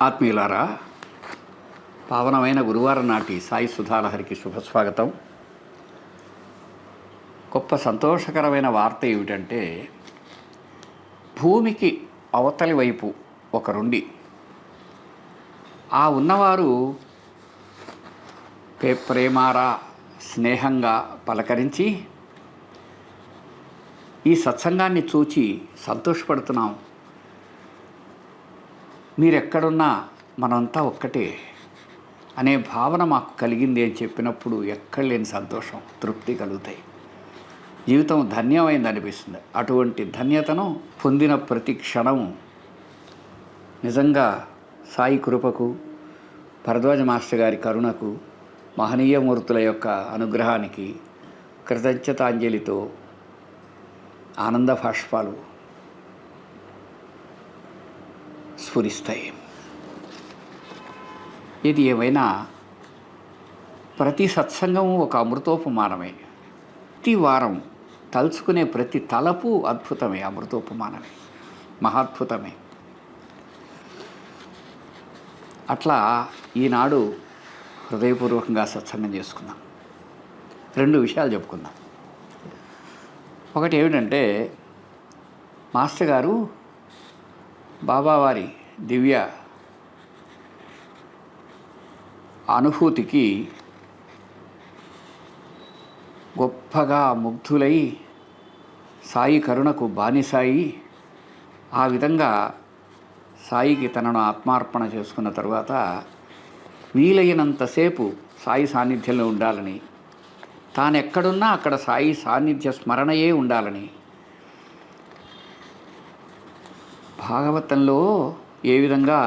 ఆత్మీయులారా, పావనమైన గురువారం నాటి సాయి సుధాలహరికి శుభస్వాగతం. గొప్ప సంతోషకరమైన వార్త ఏమిటంటే, భూమికి అవతలి వైపు ఒకరుండి ఆ ఉన్నవారు ప్రేమారా స్నేహంగా పలకరించి ఈ సత్సంగాన్ని చూచి సంతోషపడుతున్నాం, మీరెక్కడున్నా మనంతా ఒక్కటే అనే భావన మాకు కలిగింది అని చెప్పినప్పుడు ఎక్కడ లేని సంతోషం, తృప్తి కలుగుతాయి. జీవితం ధన్యమైంది అనిపిస్తుంది. అటువంటి ధన్యతను పొందిన ప్రతి క్షణము నిజంగా సాయి కృపకు, భరద్వాజ మాస్టర్ గారి కరుణకు, మహనీయమూర్తుల యొక్క అనుగ్రహానికి కృతజ్ఞతాంజలితో ఆనంద భాష్పాలు స్ఫురిస్తాయి. ఇది ఏమైనా ప్రతి సత్సంగము ఒక అమృతోపమానమే. ప్రతి వారం తలుచుకునే ప్రతి తలపు అద్భుతమే, అమృతోపమానమే, మహాద్భుతమే. అట్లా ఈనాడు హృదయపూర్వకంగా సత్సంగం చేసుకుందాం. 2 విషయాలు చెప్పుకుందాం. ఒకటి ఏమిటంటే, మాస్టర్ గారు బాబావారి దివ్య అనుభూతికి గొప్పగా ముగ్ధులై సాయి కరుణకు బానిసాయి ఆ విధంగా సాయికి తనను ఆత్మార్పణ చేసుకున్న తరువాత వీలైనంతసేపు సాయి సాన్నిధ్యంలో ఉండాలని, తాను ఎక్కడున్నా అక్కడ సాయి సాన్నిధ్య స్మరణయే ఉండాలని, భాగవతంలో ఏ విధంగా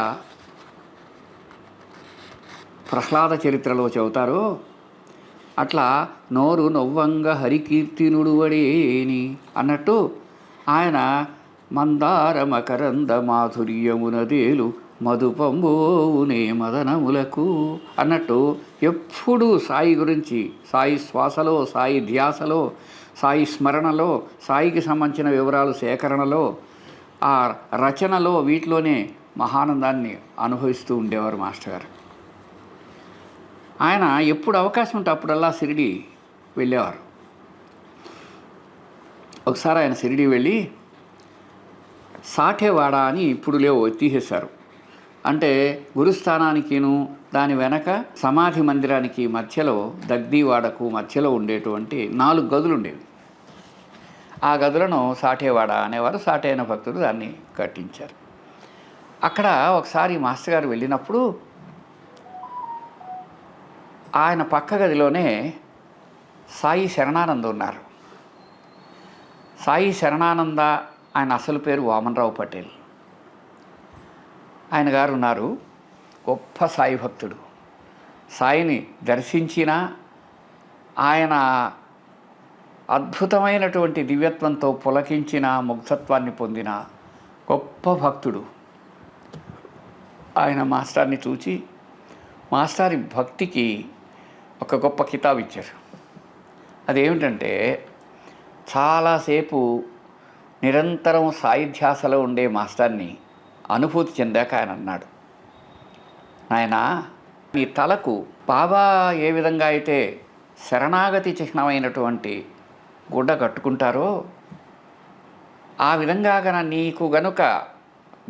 ప్రహ్లాద చరిత్రలో చెబుతారో అట్లా నోరు నొవ్వంగ హరికీర్తినుడువడేని అన్నట్టు ఆయన మందార మకరంద మాధుర్యమునదేలు మధుపంబోవునే మదనములకు అన్నట్టు ఎప్పుడూ సాయి గురించి, సాయి శ్వాసలో, సాయి ధ్యాసలో, సాయి స్మరణలో, సాయికి సంబంధించిన వివరాలు సేకరణలో, ఆ రచనలో, వీటిలోనే మహానందాన్ని అనుభవిస్తూ ఉండేవారు మాస్టర్ గారు. ఆయన ఎప్పుడు అవకాశం ఉంటే అప్పుడల్లా షిరిడి వెళ్ళేవారు. ఒకసారి ఆయన షిరిడి వెళ్ళి సాఠేవాడ అని ఇప్పుడు లేవు తీసేశారు, అంటే గురుస్థానానికిను దాని వెనక సమాధి మందిరానికి మధ్యలో, దగ్దీవాడకు మధ్యలో ఉండేటువంటి 4 గదులు ఉండేవి. ఆ గదులను సాఠేవాడ అనేవారు. సాటైన భక్తులు దాన్ని కట్టించారు. అక్కడ ఒకసారి మాస్టర్ గారు వెళ్ళినప్పుడు ఆయన పక్క గదిలోనే సాయి శరణానంద ఉన్నారు. సాయి శరణానంద ఆయన అసలు పేరు వామనరావు పటేల్. ఆయన గారు ఉన్నారు. గొప్ప సాయి భక్తుడు. సాయిని దర్శించిన, ఆయన అద్భుతమైనటువంటి దివ్యత్వంతో పులకించిన, ముగ్ధత్వాన్ని పొందిన గొప్ప భక్తుడు. ఆయన మాస్టర్ని చూచి మాస్టారి భక్తికి ఒక గొప్ప కితాబు ఇచ్చారు. అదేమిటంటే, చాలాసేపు నిరంతరం సాయిధ్యాసలో ఉండే మాస్టర్ని అనుభూతి చెందాక ఆయన అన్నాడు, నాయనా, నీ తలకు బాబా ఏ విధంగా అయితే శరణాగతి చిహ్నమైనటువంటి గుడ్డ కట్టుకుంటారో ఆ విధంగా నీకు గనుక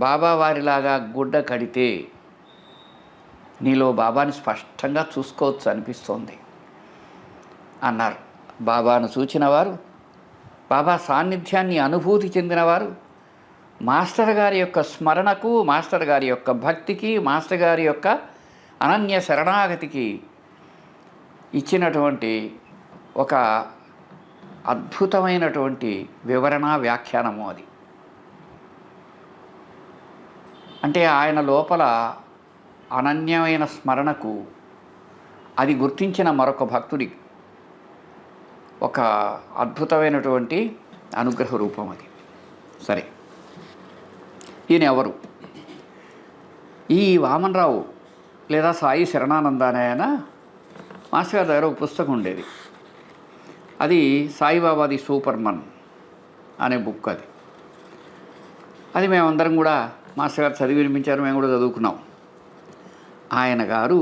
బాబా వారిలాగా గుడ్డ కడితే నీలో బాబాని స్పష్టంగా చూసుకోవచ్చు అనిపిస్తోంది అన్నారు. బాబాను చూచినవారు, బాబా సాన్నిధ్యాన్ని అనుభూతి చెందినవారు మాస్టర్ గారి యొక్క స్మరణకు, మాస్టర్ గారి యొక్క భక్తికి, మాస్టర్ గారి యొక్క అనన్య శరణాగతికి ఇచ్చినటువంటి ఒక అద్భుతమైనటువంటి వివరణ, వ్యాఖ్యానము అది. అంటే ఆయన లోపల అనన్యమైన స్మరణకు అది గుర్తించిన మరొక భక్తుడి ఒక అద్భుతమైనటువంటి అనుగ్రహ రూపం అది. సరే, ఈయన ఎవరు? ఈ వామనరావు లేదా సాయి శరణానంద అనే ఆయన మాస్టర్ గారి దగ్గర ఒక పుస్తకం ఉండేది. అది సాయిబాబాది సూపర్మన్ అనే బుక్. అది మేమందరం కూడా మాస్టర్ గారు చదివి వినిపించారు, మేము కూడా చదువుకున్నాం. ఆయన గారు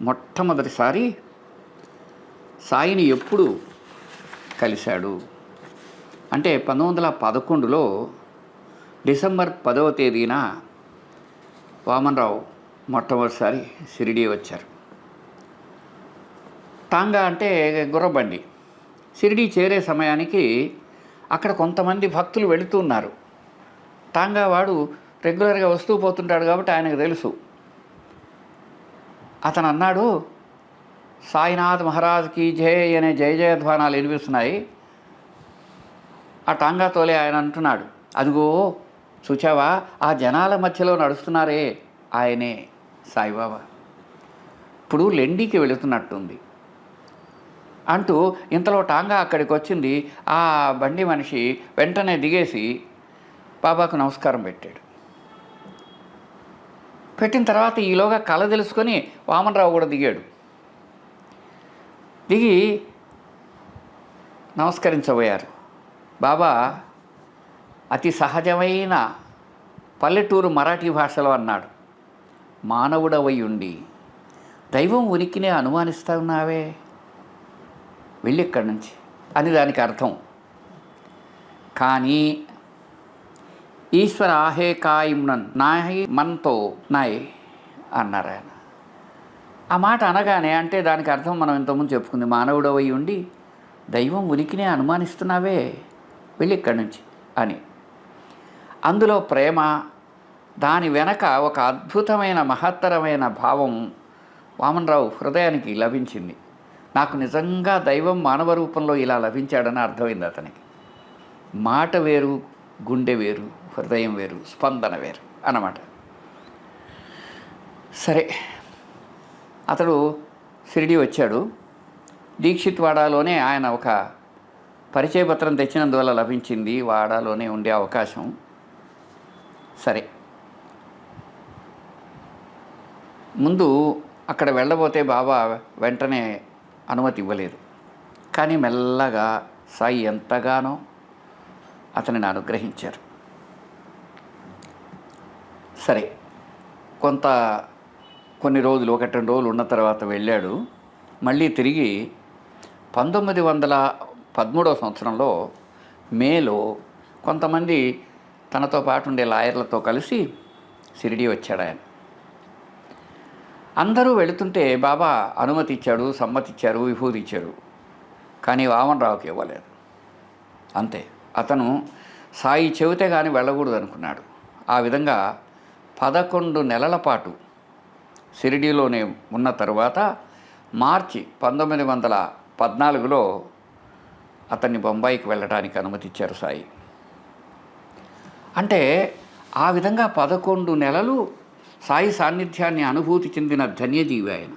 మొట్టమొదటిసారి సాయిని ఎప్పుడు కలిశాడు అంటే 1911లో డిసెంబర్ 10వ తేదీన వామనరావు మొట్టమొదటిసారి షిరిడీ వచ్చారు. టాంగా అంటే గుర్రబండి. షిరిడీ చేరే సమయానికి అక్కడ కొంతమంది భక్తులు వెళుతున్నారు. టాంగా వాడు రెగ్యులర్గా వస్తూ పోతుంటాడు కాబట్టి ఆయనకు తెలుసు. అతను అన్నాడు, సాయినాథ్ మహారాజ్కి జై అనే జయ జయధ్వానాలు వినిపిస్తున్నాయి. ఆ టాంగా తోలే ఆయన అంటున్నాడు, అదిగో చూచావా ఆ జనాల మధ్యలో నడుస్తున్నారే ఆయనే సాయిబాబా, ఇప్పుడు లెండికి వెళుతున్నట్టుంది అంటూ ఇంతలో టాంగా అక్కడికి వచ్చింది. ఆ బండి మనిషి వెంటనే దిగేసి బాబాకు నమస్కారం పెట్టాడు. పెట్టిన తర్వాత ఈలోగా కళ తెలుసుకొని వామనరావు కూడా దిగాడు. దిగి నమస్కరించబోయారు. బాబా అతి సహజమైన పల్లెటూరు మరాఠీ భాషలో అన్నాడు, మానవుడవై ఉండి దైవం ఉనికినే అనుమానిస్తున్నావే, వెళ్ళి ఇక్కడి నుంచి అని దానికి అర్థం. కానీ ఈశ్వర ఆహే కాయిమ్నన్ నాహి మన్తో నాయ్ అన్నారు ఆయన. ఆ మాట అనగానే అంటే దానికి అర్థం మనం ఇంతకుముందు చెప్పుకుంది, మానవుడవై ఉండి దైవం ఉనికినే అనుమానిస్తున్నావే, వెళ్ళి ఇక్కడి నుంచి అని. అందులో ప్రేమ, దాని వెనక ఒక అద్భుతమైన మహత్తరమైన భావం వామనరావు హృదయానికి లభించింది. నాకు నిజంగా దైవం మానవ రూపంలో ఇలా లభించాడని అర్థమైంది అతనికి. మాట వేరు, గుండె వేరు, హృదయం వేరు, స్పందన వేరు అన్నమాట. సరే, అతడు షిరిడీ వచ్చాడు. దీక్షిత్ వాడాలోనే ఆయన ఒక పరిచయ పత్రం తెచ్చినందువల్ల లభించింది వాడాలోనే ఉండే అవకాశం. సరే, ముందు అక్కడ వెళ్ళబోతే బాబా వెంటనే అనుమతి ఇవ్వలేదు. కానీ మెల్లగా సాయి ఎంతగానో అతనిని అనుగ్రహించారు. సరే, కొన్ని రోజులు 1-2 రోజులు ఉన్న తర్వాత వెళ్ళాడు. మళ్ళీ తిరిగి 1913వ సంవత్సరంలో మేలో కొంతమంది తనతో పాటు ఉండే లాయర్లతో కలిసి షిరిడీ వచ్చాడు ఆయన. అందరూ వెళుతుంటే బాబా అనుమతి ఇచ్చాడు, సమ్మతిచ్చారు, విభూతి ఇచ్చారు. కానీ వామనరావుకి ఇవ్వలేదు. అంతే, అతను సాయి చెబితే కానీ వెళ్ళకూడదు అనుకున్నాడు. ఆ విధంగా 11 నెలల పాటు షిరిడీలోనే ఉన్న తరువాత మార్చి 1914లో అతన్ని బొంబాయికి వెళ్ళడానికి అనుమతి ఇచ్చారు సాయి. అంటే ఆ విధంగా 11 నెలలు సాయి సాన్నిధ్యాన్ని అనుభూతి చెందిన ధన్యజీవి ఆయన.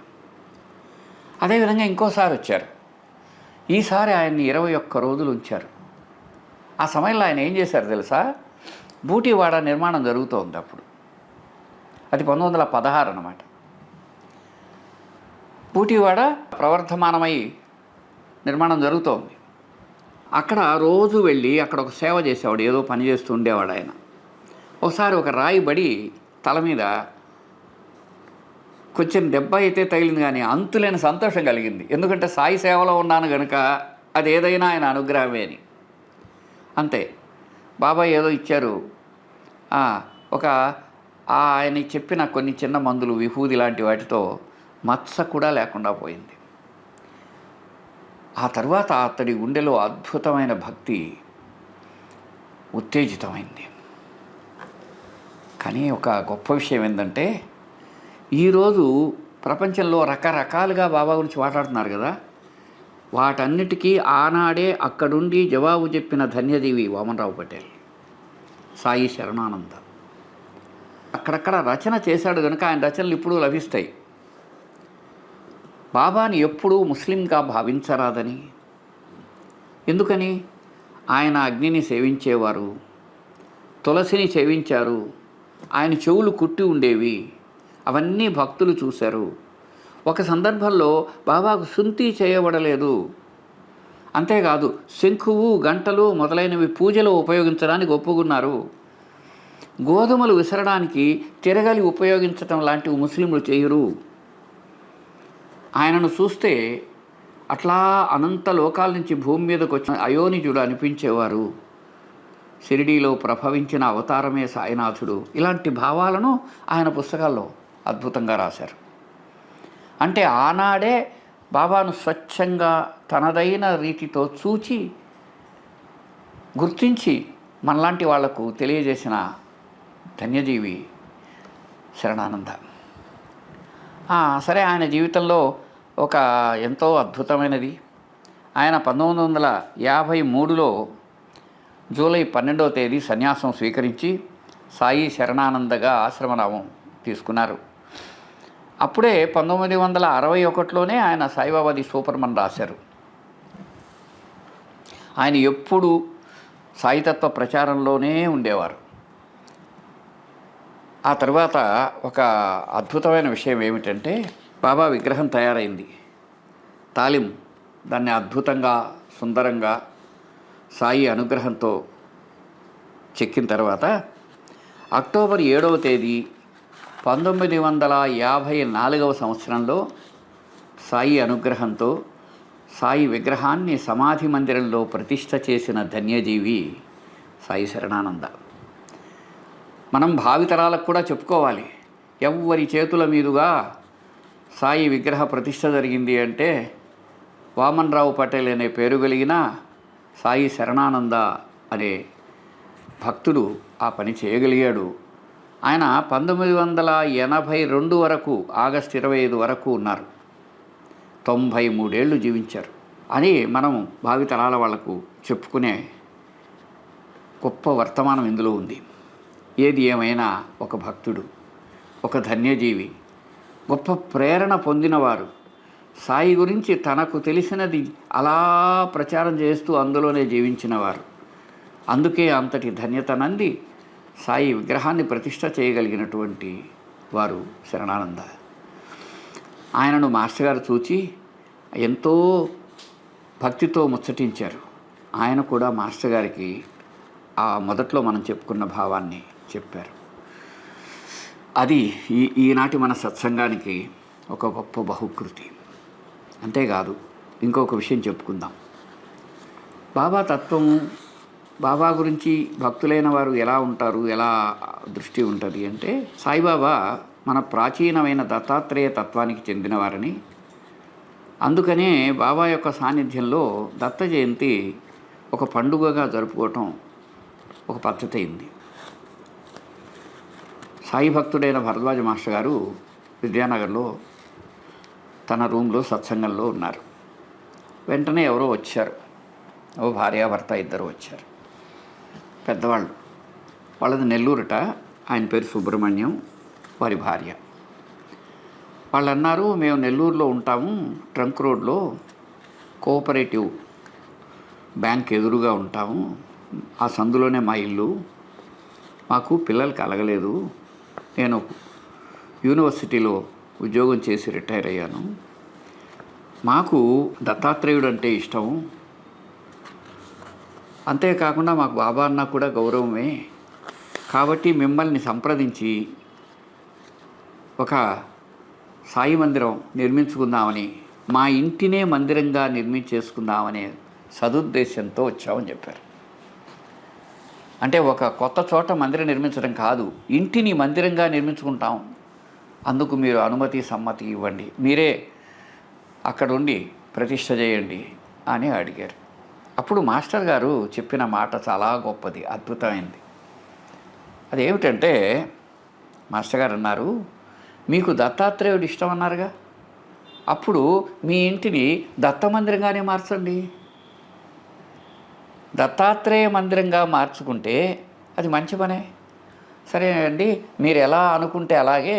అదేవిధంగా ఇంకోసారి వచ్చారు. ఈసారి ఆయన్ని 21 రోజులు ఉంచారు. ఆ సమయంలో ఆయన ఏం చేశారు తెలుసా? బూటివాడ నిర్మాణం జరుగుతోంది అప్పుడు. అది 1916 అన్నమాట. బూటివాడ ప్రవర్ధమానమై నిర్మాణం జరుగుతోంది. అక్కడ రోజు వెళ్ళి అక్కడ ఒక సేవ చేసేవాడు, ఏదో పని చేస్తూ ఉండేవాడు ఆయన. ఒకసారి ఒక రాయి బడి తల మీద కొంచెం దెబ్బ అయితే తగిలింది, కానీ అంతులేని సంతోషం కలిగింది. ఎందుకంటే సాయి సేవలో ఉన్నాను కనుక అది ఏదైనా ఆయన అనుగ్రహమే అని. అంతే, బాబాయ్ ఏదో ఇచ్చారు. ఆయన చెప్పిన కొన్ని చిన్న మందులు, విభూది లాంటి వాటితో మచ్చ కూడా లేకుండా పోయింది. ఆ తర్వాత అతడి గుండెలో అద్భుతమైన భక్తి ఉత్తేజితమైంది. కానీ ఒక గొప్ప విషయం ఏంటంటే, ఈరోజు ప్రపంచంలో రకరకాలుగా బాబా గురించి మాట్లాడుతున్నారు కదా, వాటన్నిటికీ ఆనాడే అక్కడుండి జవాబు చెప్పిన ధన్యజీవి వామనరావు పటేల్, సాయి శరణానంద. అక్కడక్కడ రచన చేశాడు కనుక ఆయన రచనలు ఇప్పుడు లభిస్తాయి. బాబాని ఎప్పుడూ ముస్లింగా భావించరాదని. ఎందుకని? ఆయన అగ్నిని సేవించేవారు, తులసిని సేవించారు, ఆయన చెవులు కుట్టి ఉండేవి, అవన్నీ భక్తులు చూశారు. ఒక సందర్భంలో బాబాకు సుంతి చేయబడలేదు. అంతేకాదు శంఖువు, గంటలు మొదలైనవి పూజలో ఉపయోగించడానికి ఒప్పుకున్నారు. గోధుమలు విసరడానికి తిరగలి ఉపయోగించటం లాంటివి ముస్లింలు చేయరు. ఆయనను చూస్తే అట్లా అనంత లోకాల నుంచి భూమి మీదకి వచ్చిన అయోనిజుడు అనిపించేవారు. షిరిడీలో ప్రభవించిన అవతారమే సాయినాథుడు. ఇలాంటి భావాలను ఆయన పుస్తకాల్లో అద్భుతంగా రాశారు. అంటే ఆనాడే బాబాను స్వచ్ఛంగా తనదైన రీతితో చూచి గుర్తించి మనలాంటి వాళ్లకు తెలియజేసిన ధన్యజీవి శరణానంద. సరే, ఆయన జీవితంలో ఒక ఎంతో అద్భుతమైనది. ఆయన 1953లో జూలై 12వ తేదీ సన్యాసం స్వీకరించి సాయి శరణానందగా ఆశ్రమనామం తీసుకున్నారు. అప్పుడే 1961లోనే ఆయన సాయిబాబాది సూపర్మన్ రాశారు. ఆయన ఎప్పుడు సాయితత్వ ప్రచారంలోనే ఉండేవారు. ఆ తర్వాత ఒక అద్భుతమైన విషయం ఏమిటంటే, బాబా విగ్రహం తయారైంది. తాలిం దాన్ని అద్భుతంగా సుందరంగా సాయి అనుగ్రహంతో చెక్కిన తర్వాత అక్టోబర్ 7వ తేదీ 1954వ సంవత్సరంలో సాయి అనుగ్రహంతో సాయి విగ్రహాన్ని సమాధి మందిరంలో ప్రతిష్ఠ చేసిన ధన్యజీవి సాయి శరణానంద. మనం భావితరాలకు కూడా చెప్పుకోవాలి. ఎవ్వరి చేతుల మీదుగా సాయి విగ్రహ ప్రతిష్ఠ జరిగింది అంటే వామన్ రావు పటేల్ అనే పేరు కలిగిన సాయి శరణానంద అనే భక్తుడు ఆ పని చేయగలిగాడు. ఆయన 1982 వరకు ఆగస్టు 25 వరకు ఉన్నారు. 93 ఏళ్ళు జీవించారు అని మనం భావితరాల వాళ్లకు చెప్పుకునే గొప్ప వర్తమానం ఇందులో ఉంది. ఏది ఏమైనా ఒక భక్తుడు, ఒక ధన్యజీవి, గొప్ప ప్రేరణ పొందినవారు, సాయి గురించి తనకు తెలిసినది అలా ప్రచారం చేస్తూ అందులోనే జీవించినవారు. అందుకే అంతటి ధన్యత నంది సాయి విగ్రహాన్ని ప్రతిష్ఠ చేయగలిగినటువంటి వారు శరణానంద. ఆయనను మాస్టర్ గారు చూచి ఎంతో భక్తితో ముచ్చటించారు. ఆయన కూడా మాస్టర్ గారికి ఆ మొదట్లో మనం చెప్పుకున్న భావాన్ని చెప్పారు. అది ఈనాటి మన సత్సంగానికి ఒక గొప్ప బహుకృతి. అంతేకాదు, ఇంకొక విషయం చెప్పుకుందాం. బాబా తత్వము, బాబా గురించి భక్తులైన వారు ఎలా ఉంటారు, ఎలా దృష్టి ఉంటుంది అంటే, సాయిబాబా మన ప్రాచీనమైన దత్తాత్రేయ తత్వానికి చెందినవారని, అందుకనే బాబా యొక్క సాన్నిధ్యంలో దత్త జయంతి ఒక పండుగగా జరుపుకోవటం ఒక పద్ధతి అయింది. సాయి భక్తుడైన భరద్వాజ మాస్టర్ గారు విద్యానగర్లో తన రూమ్లో సత్సంగంలో ఉన్నారు. వెంటనే ఎవరో వచ్చారు. ఓ భార్యాభర్త ఇద్దరు వచ్చారు, పెద్దవాళ్ళు. వాళ్ళది నెల్లూరుట. ఆయన పేరు సుబ్రహ్మణ్యం, వారి భార్య. వాళ్ళు అన్నారు, మేము నెల్లూరులో ఉంటాము, ట్రంక్ రోడ్లో కోఆపరేటివ్ బ్యాంక్ ఎదురుగా ఉంటాము, ఆ సందులోనే మా ఇల్లు, మాకు పిల్లలు కలగలేదు, నేను యూనివర్సిటీలో ఉద్యోగం చేసి రిటైర్ అయ్యాను, మాకు దత్తాత్రేయుడు అంటే ఇష్టం, అంతేకాకుండా మాకు బాబా అన్న కూడా గౌరవమే, కాబట్టి మిమ్మల్ని సంప్రదించి ఒక సాయి మందిరం నిర్మించుకుందామని, మా ఇంటినే మందిరంగా నిర్మించేసుకుందామనే సదుద్దేశంతో వచ్చామని చెప్పారు. అంటే ఒక కొత్త చోట మందిరం నిర్మించడం కాదు, ఇంటిని మందిరంగా నిర్మించుకుంటాం, అందుకు మీరు అనుమతి సమ్మతి ఇవ్వండి, మీరే అక్కడుండి ప్రతిష్ఠ చేయండి అని అడిగారు. అప్పుడు మాస్టర్ గారు చెప్పిన మాట చాలా గొప్పది, అద్భుతమైంది. అదేమిటంటే, మాస్టర్ గారు అన్నారు, మీకు దత్తాత్రేయుడు ఇష్టం అన్నారుగా, అప్పుడు మీ ఇంటిని దత్త మందిరంగానే మార్చండి. దత్తాత్రేయ మందిరంగా మార్చుకుంటే అది మంచి పనే. సరే అండి, మీరు ఎలా అనుకుంటే అలాగే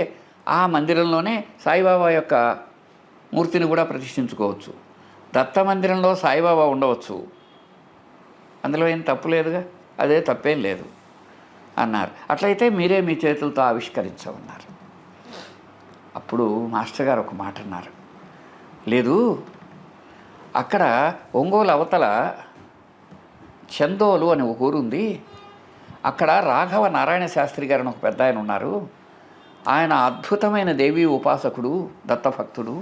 ఆ మందిరంలోనే సాయిబాబా యొక్క మూర్తిని కూడా ప్రతిష్ఠించుకోవచ్చు, దత్త మందిరంలో సాయిబాబా ఉండవచ్చు, అందులో ఏం తప్పు లేదుగా, అదే తప్పేం లేదు అన్నారు. అట్లయితే మీరే మీ చేతులతో ఆవిష్కరించమన్నారు. అప్పుడు మాస్టర్ గారు ఒక మాట అన్నారు, లేదు, అక్కడ ఒంగోలు అవతల చందోలు అనే ఒక ఊరు ఉంది, అక్కడ రాఘవ నారాయణ శాస్త్రి గారు అని ఒక పెద్ద ఆయన ఉన్నారు. ఆయన అద్భుతమైన దేవీ ఉపాసకుడు, దత్తభక్తుడు.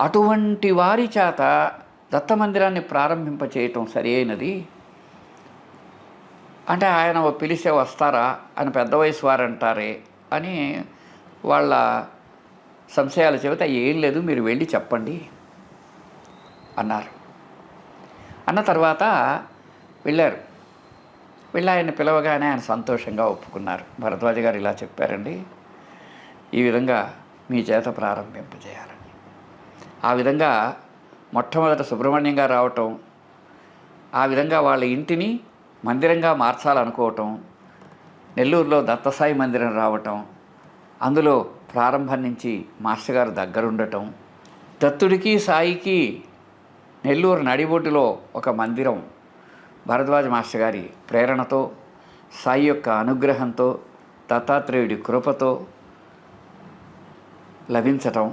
అటువంటి వారి చేత దత్త మందిరాన్ని ప్రారంభింపచేయటం సరి అయినది అంటే ఆయన పిలిస్తే వస్తారా అని పెద్ద వయసు వారు అంటారే అని వాళ్ళ సంశయాలు చెబితే ఏం లేదు మీరు వెళ్ళి చెప్పండి అన్నారు. అన్న తర్వాత వెళ్ళారు. వెళ్ళి ఆయన పిలవగానే ఆయన సంతోషంగా ఒప్పుకున్నారు. భరద్వాజ గారు ఇలా చెప్పారండి, ఈ విధంగా మీ చేత ప్రారంభింపజేయాలని. ఆ విధంగా మొట్టమొదట సుబ్రహ్మణ్యం గారు రావటం, ఆ విధంగా వాళ్ళ ఇంటిని మందిరంగా మార్చాలనుకోవటం, నెల్లూరులో దత్తసాయి మందిరం రావటం, అందులో ప్రారంభం నుంచి మాస్టర్ గారు దగ్గరుండటం, దత్తుడికి సాయికి నెల్లూరు నడిబొడ్డులో ఒక మందిరం భరద్వాజ మాస్టర్ గారి ప్రేరణతో, సాయి యొక్క అనుగ్రహంతో, దత్తాత్రేయుడి కృపతో లభించటం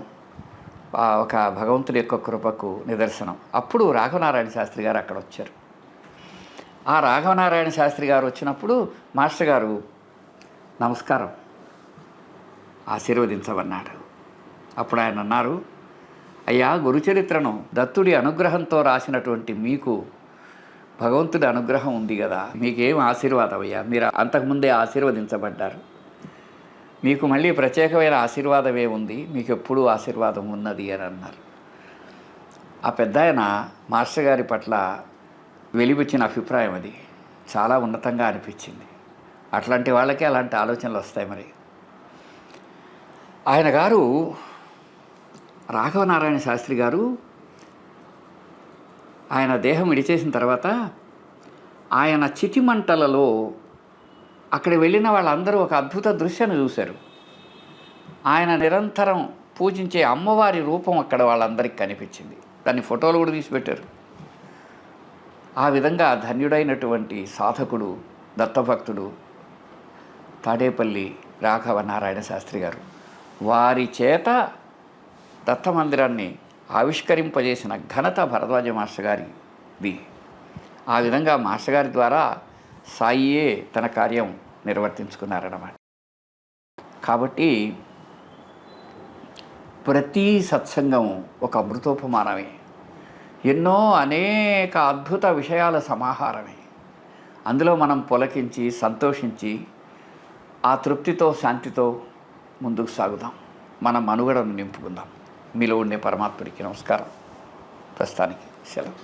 ఒక భగవంతుడి యొక్క కృపకు నిదర్శనం. అప్పుడు రాఘవనారాయణ శాస్త్రి గారు అక్కడ వచ్చారు. ఆ రాఘవనారాయణ శాస్త్రి గారు వచ్చినప్పుడు మాస్టర్ గారు నమస్కారం ఆశీర్వదించమన్నాడు. అప్పుడు ఆయన అన్నారు, అయ్యా గురుచరిత్రను దత్తుడి అనుగ్రహంతో రాసినటువంటి మీకు భగవంతుడి అనుగ్రహం ఉంది కదా, మీకేం ఆశీర్వాదం అయ్యా, మీరు అంతకుముందే ఆశీర్వదించబడ్డారు, మీకు మళ్ళీ ప్రత్యేకమైన ఆశీర్వాదమే ఉంది, మీకు ఎప్పుడూ ఆశీర్వాదం ఉన్నది అని అన్నారు. ఆ పెద్ద ఆయన మాస్టర్ గారి పట్ల వెలిబుచ్చిన అభిప్రాయం అది చాలా ఉన్నతంగా అనిపించింది. అట్లాంటి వాళ్ళకే అలాంటి ఆలోచనలు వస్తాయి. మరి ఆయన గారు రాఘవనారాయణ శాస్త్రి గారు ఆయన దేహం విడిచేసిన తర్వాత ఆయన చితిమంటలలో అక్కడ వెళ్ళిన వాళ్ళందరూ ఒక అద్భుత దృశ్యాన్ని చూశారు. ఆయన నిరంతరం పూజించే అమ్మవారి రూపం అక్కడ వాళ్ళందరికీ కనిపించింది. దాన్ని ఫోటోలు కూడా తీసి పెట్టారు. ఆ విధంగా ధన్యుడైనటువంటి సాధకుడు, దత్తభక్తుడు తాడేపల్లి రాఘవ నారాయణ శాస్త్రి గారు. వారి చేత దత్త మందిరాన్ని ఆవిష్కరింపజేసిన ఘనత భరద్వాజ మాస్టర్ గారిది. ఆ విధంగా మాస్టర్ గారి ద్వారా సాయియే తన కార్యం నిర్వర్తించుకున్నారన్నమాట. కాబట్టి ప్రతి సత్సంగం ఒక అమృతోపమానమే, ఎన్నో అనేక అద్భుత విషయాల సమాహారమే. అందులో మనం పులకించి సంతోషించి ఆ తృప్తితో శాంతితో ముందుకు సాగుదాం, మన మనుగడను నింపుకుందాం. మీలో ఉండే పరమాత్ముడికి నమస్కారం. ప్రస్తుతానికి సెలవు.